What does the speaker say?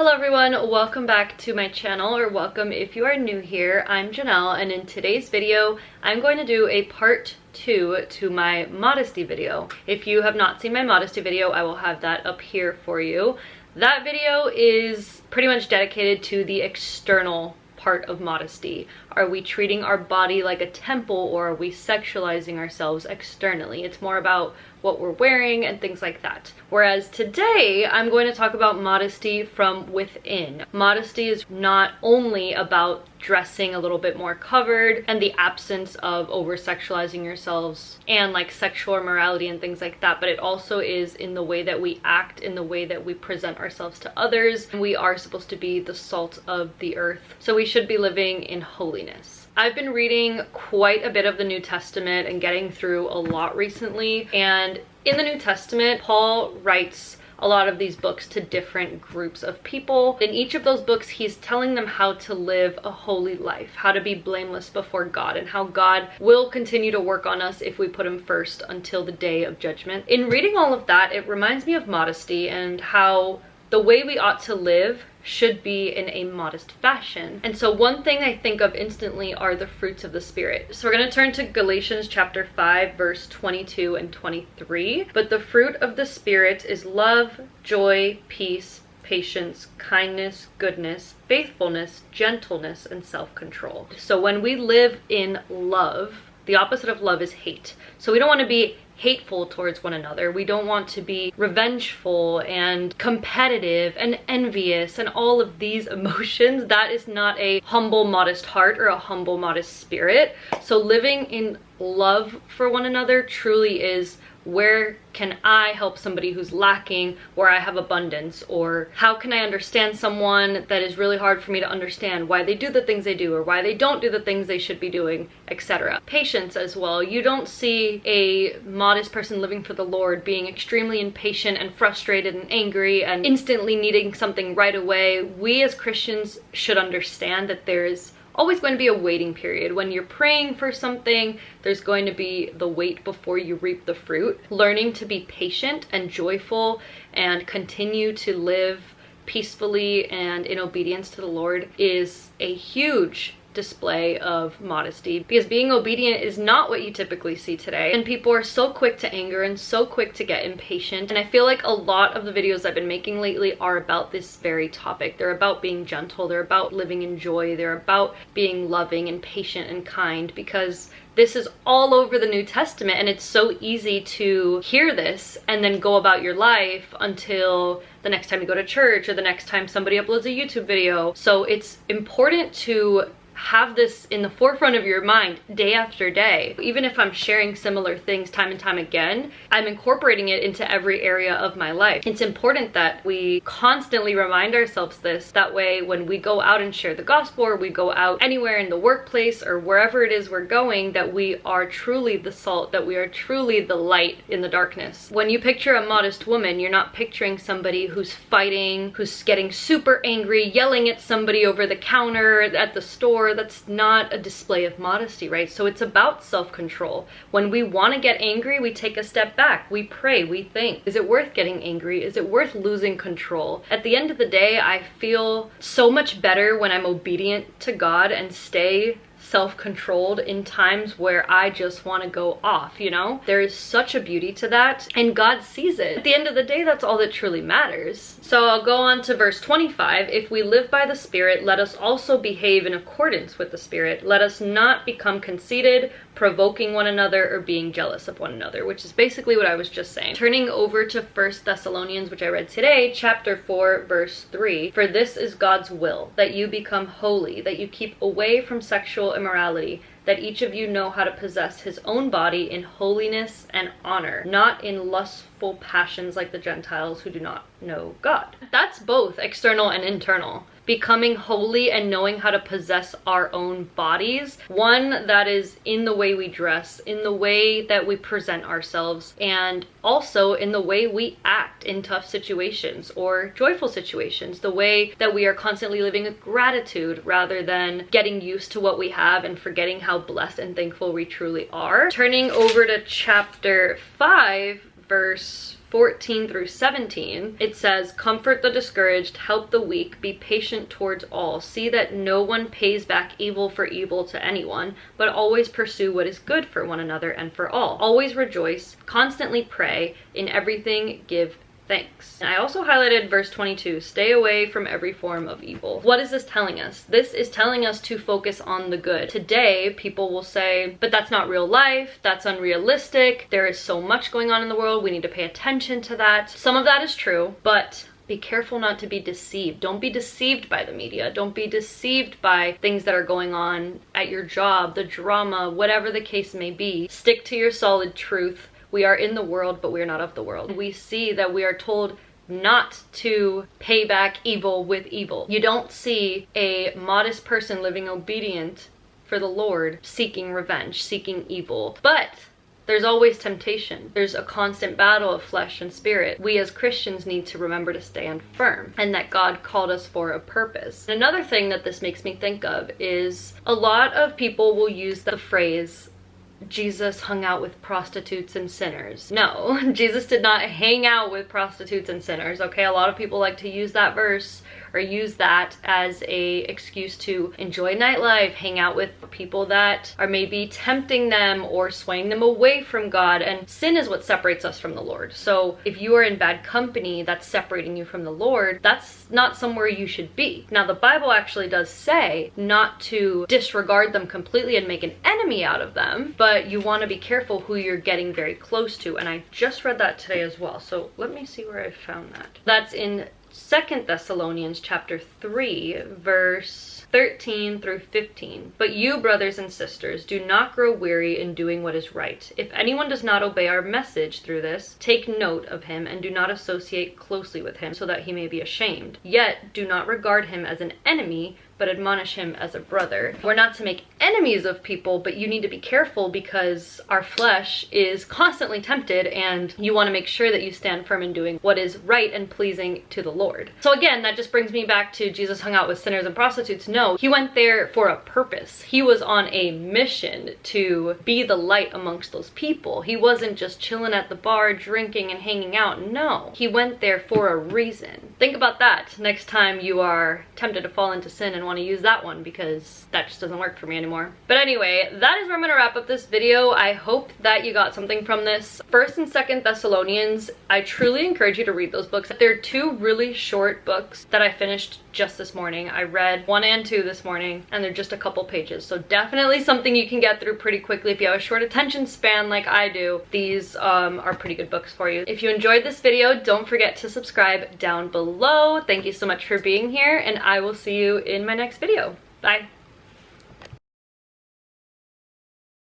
Hello everyone, welcome back to my channel, or welcome if you are new here. I'm Janelle, and in today's video, I'm going to do a part 2 to my modesty video. If you have not seen my modesty video, I will have that up here for you. That video is pretty much dedicated to the external part of modesty. Are we treating our body like a temple, or are we sexualizing ourselves externally? It's more about what we're wearing and things like that. Whereas today, I'm going to talk about modesty from within. Modesty is not only about dressing a little bit more covered and the absence of over-sexualizing yourselves and like sexual immorality and things like that, but it also is in the way that we act, in the way that we present ourselves to others. We are supposed to be the salt of the earth, so we should be living in holiness. I've been reading quite a bit of the New Testament and getting through a lot recently, and in the New Testament, Paul writes a lot of these books to different groups of people. In each of those books, he's telling them how to live a holy life, how to be blameless before God, and how God will continue to work on us if we put him first until the day of judgment. In reading all of that, it reminds me of modesty and how the way we ought to live should be in a modest fashion. And so one thing I think of instantly are the fruits of the Spirit. So we're going to turn to Galatians chapter 5, verse 22 and 23. But the fruit of the Spirit is love, joy, peace, patience, kindness, goodness, faithfulness, gentleness, and self-control. So when we live in love, the opposite of love is hate. So we don't want to be hateful towards one another. We don't want to be revengeful and competitive and envious and all of these emotions. That is not a humble, modest heart or a humble, modest spirit. So living in love for one another truly is, where can I help somebody who's lacking where I have abundance? Or how can I understand someone that is really hard for me to understand, why they do the things they do or why they don't do the things they should be doing, etc. Patience as well. You don't see a modest person living for the Lord being extremely impatient and frustrated and angry and instantly needing something right away. We as Christians should understand that there is always going to be a waiting period. When you're praying for something, there's going to be the wait before you reap the fruit. Learning to be patient and joyful and continue to live peacefully and in obedience to the Lord is a huge display of modesty, because being obedient is not what you typically see today, and people are so quick to anger and so quick to get impatient. And I feel like a lot of the videos I've been making lately are about this very topic. They're about being gentle, they're about living in joy, they're about being loving and patient and kind, because this is all over the New Testament, and it's so easy to hear this and then go about your life until the next time you go to church or the next time somebody uploads a YouTube video. So it's important to have this in the forefront of your mind day after day. Even if I'm sharing similar things time and time again, I'm incorporating it into every area of my life. It's important that we constantly remind ourselves this. That way, when we go out and share the gospel, or we go out anywhere in the workplace or wherever it is we're going, that we are truly the salt, that we are truly the light in the darkness. When you picture a modest woman, you're not picturing somebody who's fighting, who's getting super angry, yelling at somebody over the counter at the store. That's not a display of modesty, right? So it's about self-control. When we want to get angry, we take a step back. We pray, we think, is it worth getting angry? Is it worth losing control? At the end of the day, I feel so much better when I'm obedient to God and stay self-controlled in times where I just want to go off, you know? There is such a beauty to that, and God sees it. At the end of the day, that's all that truly matters. So I'll go on to verse 25. If we live by the Spirit, let us also behave in accordance with the Spirit. Let us not become conceited, provoking one another, or being jealous of one another, which is basically what I was just saying. Turning over to 1 Thessalonians, which I read today, chapter 4, verse 3. For this is God's will, that you become holy, that you keep away from sexual immorality, that each of you know how to possess his own body in holiness and honor, not in lustful passions like the Gentiles who do not know God. That's both external and internal. Becoming holy and knowing how to possess our own bodies. One that is in the way we dress, in the way that we present ourselves, and also in the way we act in tough situations or joyful situations. The way that we are constantly living with gratitude rather than getting used to what we have and forgetting how blessed and thankful we truly are. Turning over to chapter 5, verse 14 through 17, it says, "Comfort the discouraged, help the weak, be patient towards all. See that no one pays back evil for evil to anyone, but always pursue what is good for one another and for all. Always rejoice, constantly pray, in everything give thanks." And I also highlighted verse 22, "Stay away from every form of evil." What is this telling us? This is telling us to focus on the good. Today, people will say, but that's not real life, that's unrealistic, there is so much going on in the world, we need to pay attention to that. Some of that is true, but be careful not to be deceived. Don't be deceived by the media. Don't be deceived by things that are going on at your job, the drama, whatever the case may be. Stick to your solid truth. We are in the world, but we are not of the world. We see that we are told not to pay back evil with evil. You don't see a modest person living obedient for the Lord seeking revenge, seeking evil. But there's always temptation. There's a constant battle of flesh and spirit. We as Christians need to remember to stand firm and that God called us for a purpose. Another thing that this makes me think of is a lot of people will use the phrase, Jesus hung out with prostitutes and sinners. No, Jesus did not hang out with prostitutes and sinners, okay? A lot of people like to use that verse or use that as a excuse to enjoy nightlife, hang out with people that are maybe tempting them or swaying them away from God. And sin is what separates us from the Lord. So if you are in bad company that's separating you from the Lord, that's not somewhere you should be. Now, the Bible actually does say not to disregard them completely and make an enemy out of them, but you want to be careful who you're getting very close to. And I just read that today as well. So let me see where I found that. That's in 2 Thessalonians chapter 3, verse 13 through 15. "But you, brothers and sisters, do not grow weary in doing what is right. If anyone does not obey our message through this, take note of him and do not associate closely with him so that he may be ashamed. Yet do not regard him as an enemy, but admonish him as a brother." We're not to make enemies of people, but you need to be careful because our flesh is constantly tempted and you want to make sure that you stand firm in doing what is right and pleasing to the Lord. So again, that just brings me back to Jesus hung out with sinners and prostitutes. No, he went there for a purpose. He was on a mission to be the light amongst those people. He wasn't just chilling at the bar, drinking and hanging out. No, he went there for a reason. Think about that next time you are tempted to fall into sin and want to use that one, because that just doesn't work for me anymore. But anyway, that is where I'm going to wrap up this video. I hope that you got something from this. 1st and 2nd Thessalonians, I truly encourage you to read those books. They're two really short books that I finished just this morning. I read 1 and 2 this morning, and they're just a couple pages. So definitely something you can get through pretty quickly if you have a short attention span like I do. These are pretty good books for you. If you enjoyed this video, don't forget to subscribe down below. Thank you so much for being here, and I will see you in my next video. Bye.